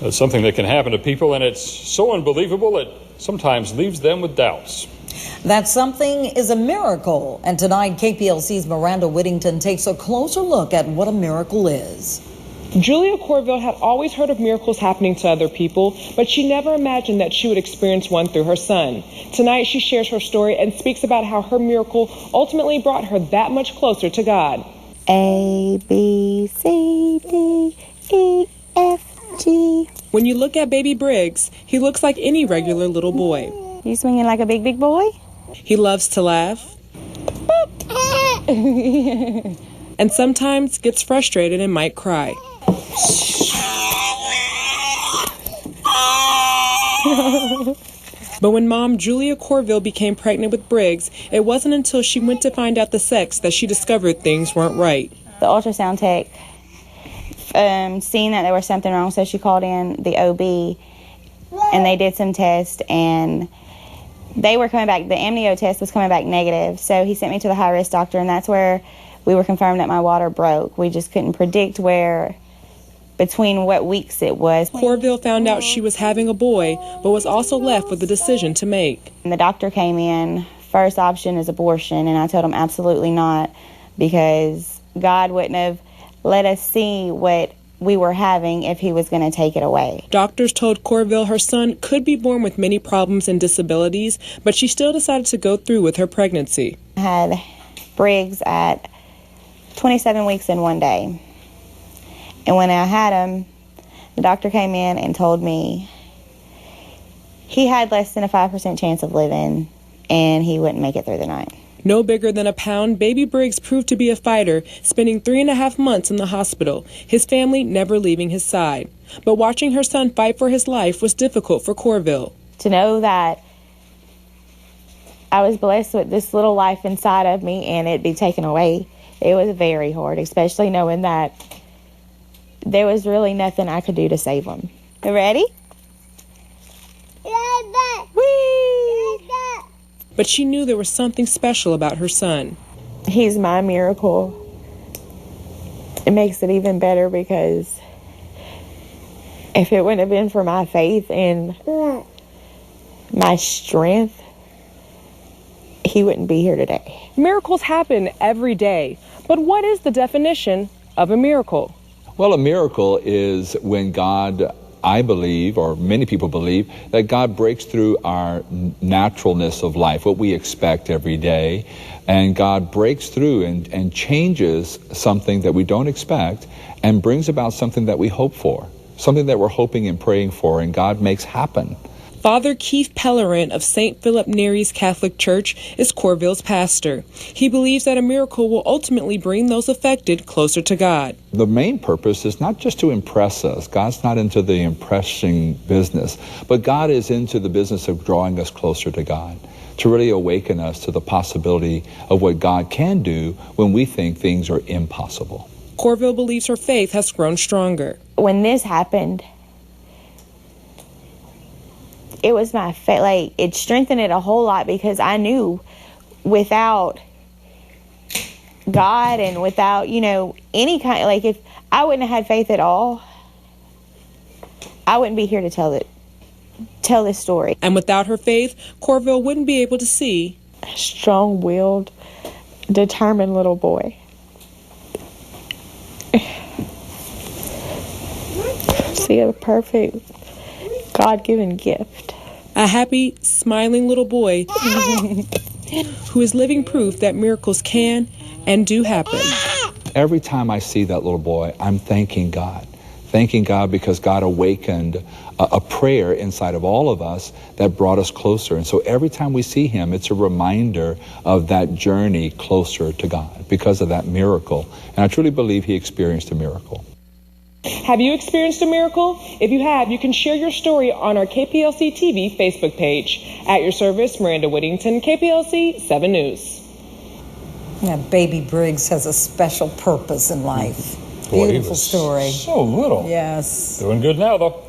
It's something that can happen to people, and it's so unbelievable it sometimes leaves them with doubts. That something is a miracle. And tonight, KPLC's Miranda Whittington takes a closer look at what a miracle is. Julia Corville had always heard of miracles happening to other people, but she never imagined that she would experience one through her son. Tonight, she shares her story and speaks about how her miracle ultimately brought her that much closer to God. A, B, C, D, E, F, G. When you look at baby Briggs, he looks like any regular little boy. You swinging like a big, big boy? He loves to laugh. And sometimes gets frustrated and might cry. But when mom Julia Corville became pregnant with Briggs, it wasn't until she went to find out the sex that she discovered things weren't right. The ultrasound tech seen that there was something wrong, so she called in the OB, and they did some tests, and they were coming back, the amnio test was coming back negative, so he sent me to the high-risk doctor, and that's where we were confirmed that my water broke. We just couldn't predict between what weeks it was. Corville found out she was having a boy, but was also left with a decision to make. And the doctor came in, first option is abortion, and I told him absolutely not, because God wouldn't have let us see what we were having if he was going to take it away. Doctors told Corville her son could be born with many problems and disabilities, but she still decided to go through with her pregnancy. I had Briggs at 27 weeks in one day. And when I had him, the doctor came in and told me he had less than a 5% chance of living, and he wouldn't make it through the night. No bigger than a pound, baby Briggs proved to be a fighter, spending 3.5 months in the hospital, his family never leaving his side. But watching her son fight for his life was difficult for Corville. To know that I was blessed with this little life inside of me and it'd be taken away, it was very hard, especially knowing that there was really nothing I could do to save him. You ready? Whee! But she knew there was something special about her son. He's my miracle. It makes it even better because if it wouldn't have been for my faith and my strength, he wouldn't be here today. Miracles happen every day, but what is the definition of a miracle? Well, a miracle is when God, I believe, or many people believe, that God breaks through our naturalness of life, what we expect every day, and God breaks through and changes something that we don't expect and brings about something that we hope for, something that we're hoping and praying for, and God makes happen. Father Keith Pellerin of St. Philip Neri's Catholic Church is Corville's pastor. He believes that a miracle will ultimately bring those affected closer to God. The main purpose is not just to impress us. God's not into the impressing business, but God is into the business of drawing us closer to God, to really awaken us to the possibility of what God can do when we think things are impossible. Corville believes her faith has grown stronger. When this happened, it was my faith, it strengthened it a whole lot, because I knew without God and without, any kind, if I wouldn't have had faith at all, I wouldn't be here to tell this story. And without her faith, Corville wouldn't be able to see a strong-willed, determined little boy. See, a perfect God-given gift. A happy, smiling little boy who is living proof that miracles can and do happen. Every time I see that little boy, I'm thanking God. Thanking God because God awakened a prayer inside of all of us that brought us closer. And so every time we see him, it's a reminder of that journey closer to God because of that miracle. And I truly believe he experienced a miracle. Have you experienced a miracle? If you have, you can share your story on our KPLC TV Facebook page. At your service, Miranda Whittington, KPLC 7 News. Yeah, baby Briggs has a special purpose in life. Beautiful story. So little. Yes. Doing good now, though.